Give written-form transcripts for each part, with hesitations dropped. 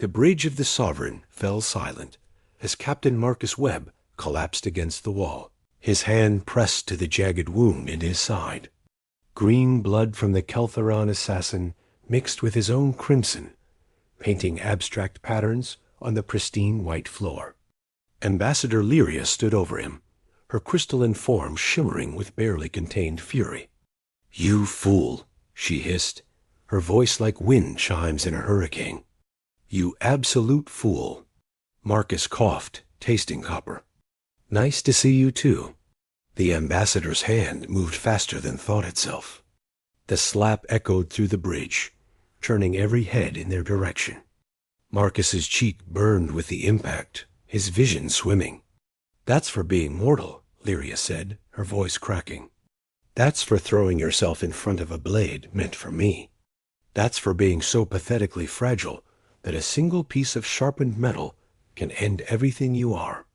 The bridge of the Sovereign fell silent as Captain Marcus Webb collapsed against the wall, his hand pressed to the jagged wound in his side. Green blood from the Keltheron assassin mixed with his own crimson, painting abstract patterns on the pristine white floor. Ambassador Lyria stood over him, her crystalline form shimmering with barely contained fury. "You fool," she hissed, her voice like wind chimes in a hurricane. "You absolute fool." Marcus coughed, tasting copper. "Nice to see you too." The ambassador's hand moved faster than thought itself. The slap echoed through the bridge, turning every head in their direction. Marcus's cheek burned with the impact, his vision swimming. "That's for being mortal," Lyria said, her voice cracking. "That's for throwing yourself in front of a blade meant for me. That's for being so pathetically fragile that a single piece of sharpened metal can end everything you are."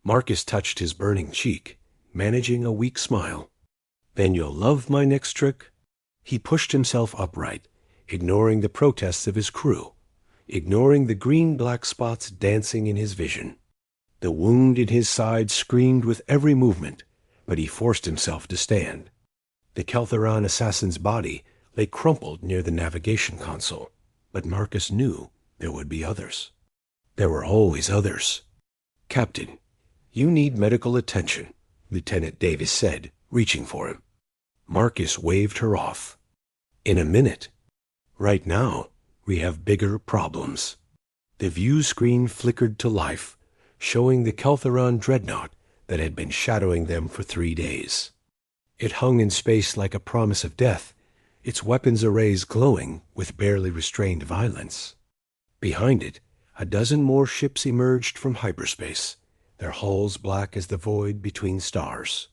Marcus touched his burning cheek, managing a weak smile. "Then you'll love my next trick?" He pushed himself upright, ignoring the protests of his crew, ignoring the green-black spots dancing in his vision. The wound in his side screamed with every movement, but he forced himself to stand. The Keltheron assassin's body lay crumpled near the navigation console, but Marcus knew there would be others. There were always others. "Captain, you need medical attention," Lieutenant Davis said, reaching for him. Marcus waved her off. "In a minute. Right now, we have bigger problems." The view screen flickered to life, showing the Keltheron dreadnought that had been shadowing them for 3 days. It hung in space like a promise of death, its weapons arrays glowing with barely restrained violence. Behind it, a dozen more ships emerged from hyperspace, their hulls black as the void between stars.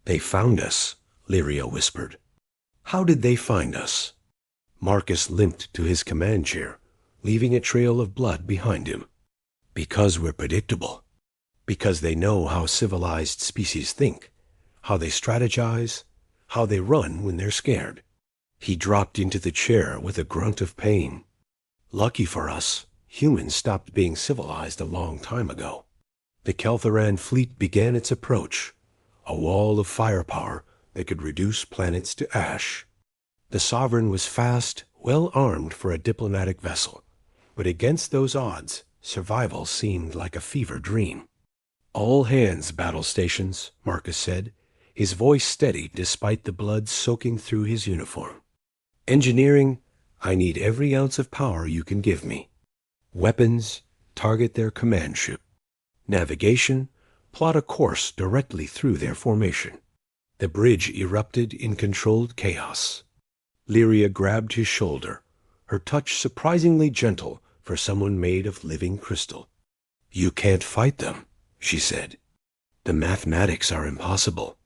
"They found us," Lyria whispered. "How did they find us?" Marcus limped to his command chair, leaving a trail of blood behind him. "Because we're predictable. Because they know how civilized species think, how they strategize, how they run when they're scared." He dropped into the chair with a grunt of pain. "Lucky for us, humans stopped being civilized a long time ago." The Keltheran fleet began its approach, a wall of firepower that could reduce planets to ash. The Sovereign was fast, well-armed for a diplomatic vessel, but against those odds, survival seemed like a fever dream. "All hands, battle stations," Marcus said, his voice steady despite the blood soaking through his uniform. "Engineering, I need every ounce of power you can give me. Weapons, target their command ship. Navigation, plot a course directly through their formation." The bridge erupted in controlled chaos. Lyria grabbed his shoulder, her touch surprisingly gentle for someone made of living crystal. "You can't fight them," she said. "The mathematics are impossible.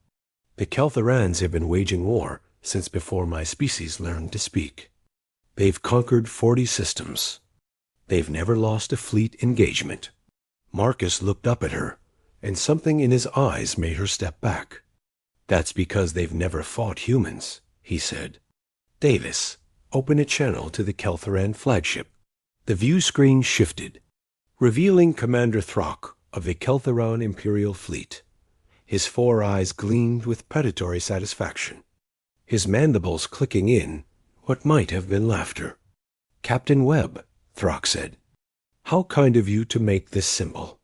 The Keltherans have been waging war since before my species learned to speak. They've conquered 40 systems. They've never lost a fleet engagement." Marcus looked up at her, and something in his eyes made her step back. "That's because they've never fought humans," he said. "Davis, open a channel to the Keltheran flagship." The view screen shifted, revealing Commander Throck of the Keltheron Imperial Fleet. His 4 eyes gleamed with predatory satisfaction, his mandibles clicking in what might have been laughter. "Captain Webb," Throck said, "how kind of you to make this simple.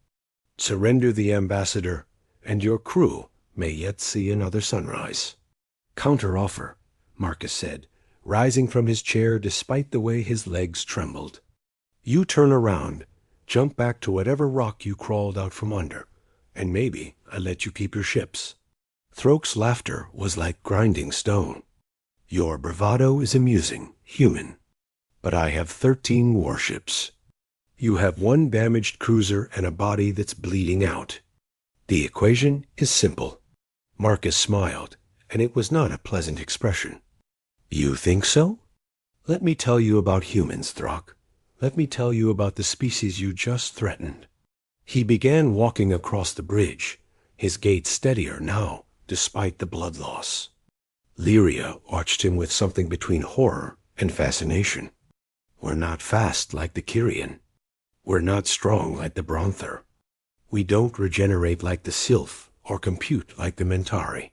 Surrender the ambassador, and your crew may yet see another sunrise." "Counter-offer," Marcus said, rising from his chair despite the way his legs trembled. "You turn around, jump back to whatever rock you crawled out from under, and maybe I let you keep your ships." Throke's laughter was like grinding stone. "Your bravado is amusing, human. But I have 13 warships. You have 1 damaged cruiser and a body that's bleeding out. The equation is simple." Marcus smiled, and it was not a pleasant expression. "You think so? Let me tell you about humans, Throck. Let me tell you about the species you just threatened." He began walking across the bridge, his gait steadier now, despite the blood loss. Lyria watched him with something between horror and fascination. "We're not fast like the Kyrian. We're not strong like the Bronther. We don't regenerate like the Sylph or compute like the Mentari.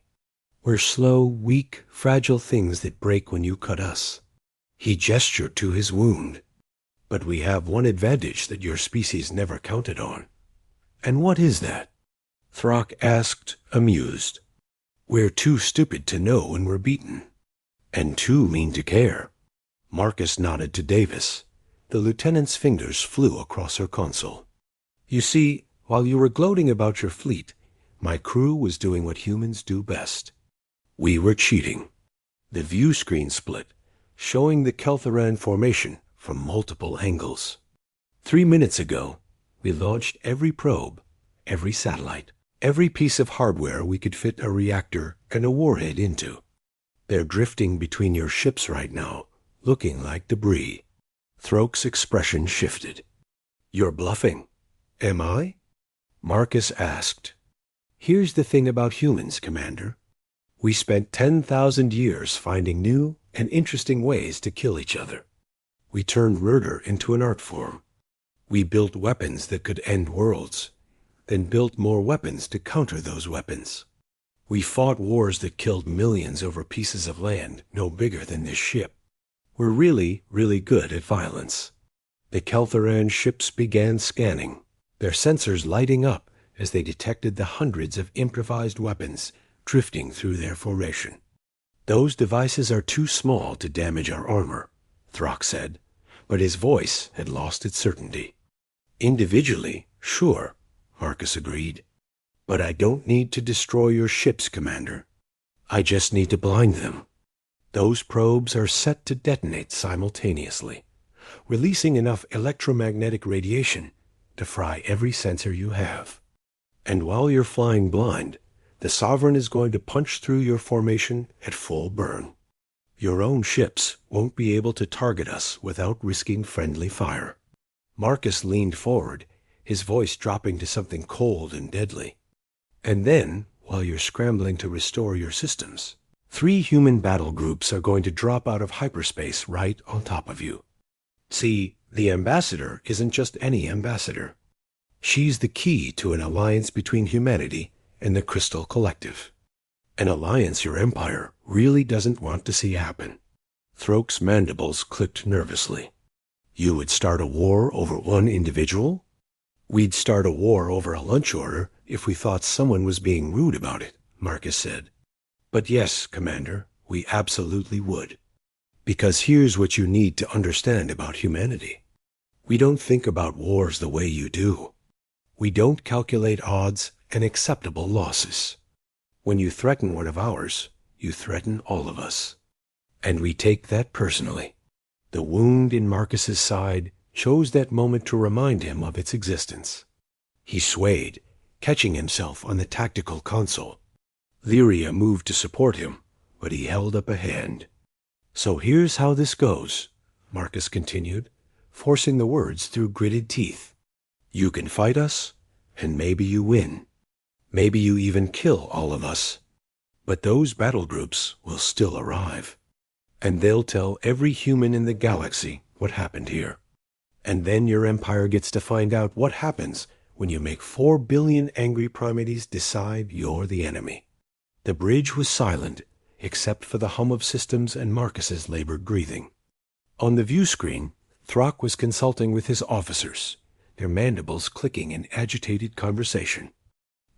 We're slow, weak, fragile things that break when you cut us. He gestured to his wound. But we have one advantage that your species never counted on. And what is that? Throck asked, amused. We're too stupid to know when we're beaten. And too mean to care. Marcus nodded to Davis. The lieutenant's fingers flew across her console. You see, while you were gloating about your fleet, my crew was doing what humans do best. We were cheating. The view screen split, showing the Keltheran formation from multiple angles. 3 minutes ago, we launched every probe, every satellite, every piece of hardware we could fit a reactor and a warhead into. They're drifting between your ships right now, looking like debris. Throke's expression shifted. You're bluffing. Am I? Marcus asked. Here's the thing about humans, Commander. We spent 10,000 years finding new and interesting ways to kill each other. We turned murder into an art form. We built weapons that could end worlds, then built more weapons to counter those weapons. We fought wars that killed millions over pieces of land no bigger than this ship. We're really, really good at violence. The Keltheran ships began scanning, their sensors lighting up as they detected the hundreds of improvised weapons drifting through their formation. Those devices are too small to damage our armor, Throck said, but his voice had lost its certainty. Individually, sure, Marcus agreed. But I don't need to destroy your ships, Commander. I just need to blind them. Those probes are set to detonate simultaneously, releasing enough electromagnetic radiation to fry every sensor you have. And while you're flying blind, the Sovereign is going to punch through your formation at full burn. Your own ships won't be able to target us without risking friendly fire. Marcus leaned forward, his voice dropping to something cold and deadly. And then, while you're scrambling to restore your systems, 3 human battle groups are going to drop out of hyperspace right on top of you. See, the ambassador isn't just any ambassador. She's the key to an alliance between humanity and the Crystal Collective. An alliance your empire really doesn't want to see happen. Throke's mandibles clicked nervously. You would start a war over one individual? We'd start a war over a lunch order if we thought someone was being rude about it, Marcus said. But yes, Commander, we absolutely would. Because here's what you need to understand about humanity. We don't think about wars the way you do. We don't calculate odds and acceptable losses. When you threaten one of ours, you threaten all of us. And we take that personally. The wound in Marcus's side chose that moment to remind him of its existence. He swayed, catching himself on the tactical console. Lyria moved to support him, but he held up a hand. So here's how this goes, Marcus continued, forcing the words through gritted teeth. You can fight us, and maybe you win. Maybe you even kill all of us. But those battle groups will still arrive. And they'll tell every human in the galaxy what happened here. And then your empire gets to find out what happens when you make 4 billion angry primates decide you're the enemy. The bridge was silent, except for the hum of systems and Marcus's labored breathing. On the view screen, Throck was consulting with his officers, their mandibles clicking in agitated conversation.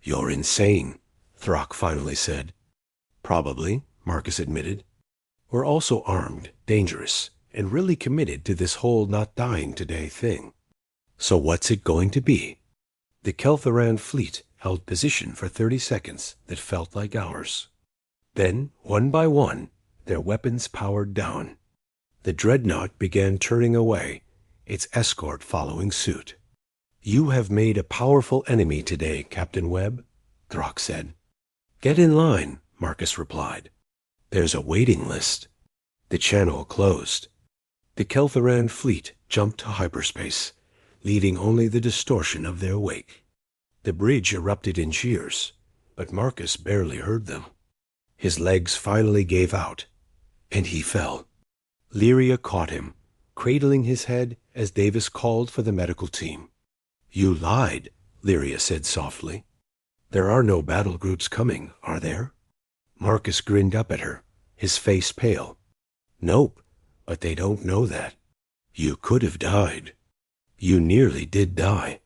You're insane, Throck finally said. Probably, Marcus admitted. We're also armed, dangerous, and really committed to this whole not dying today thing. So what's it going to be? The Keltheran fleet held position for 30 seconds that felt like hours. Then, one by one, their weapons powered down. The dreadnought began turning away, its escort following suit. You have made a powerful enemy today, Captain Webb, Throck said. Get in line, Marcus replied. There's a waiting list. The channel closed. The Keltheran fleet jumped to hyperspace, leaving only the distortion of their wake. The bridge erupted in cheers, but Marcus barely heard them. His legs finally gave out, and he fell. Lyria caught him, cradling his head as Davis called for the medical team. "You lied," Lyria said softly. "There are no battle groups coming, are there?" Marcus grinned up at her, his face pale. "Nope, but they don't know that. You could have died. You nearly did die.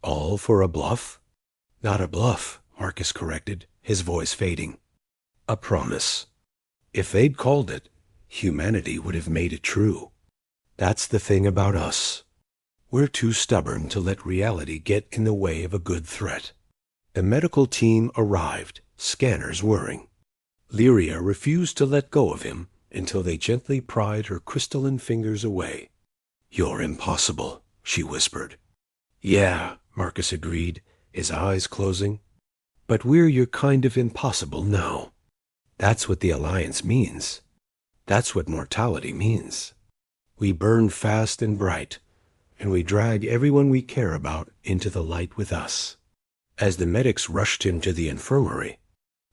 All for a bluff?" "Not a bluff," Marcus corrected, his voice fading. "A promise. If they'd called it, humanity would have made it true. That's the thing about us. We're too stubborn to let reality get in the way of a good threat." The medical team arrived, scanners whirring. Lyria refused to let go of him until they gently pried her crystalline fingers away. "You're impossible," she whispered. "Yeah," Marcus agreed, his eyes closing. "But we're your kind of impossible now. That's what the Alliance means. That's what mortality means. We burn fast and bright, and we drag everyone we care about into the light with us." As the medics rushed him to the infirmary,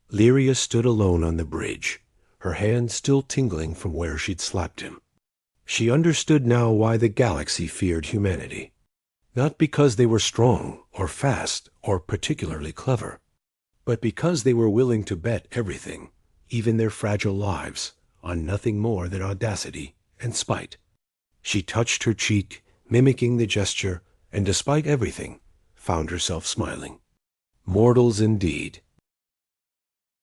Lyria stood alone on the bridge, her hand still tingling from where she'd slapped him. She understood now why the galaxy feared humanity. Not because they were strong or fast or particularly clever, but because they were willing to bet everything, even their fragile lives, on nothing more than audacity and spite. She touched her cheek, mimicking the gesture, and despite everything, found herself smiling. Mortals indeed,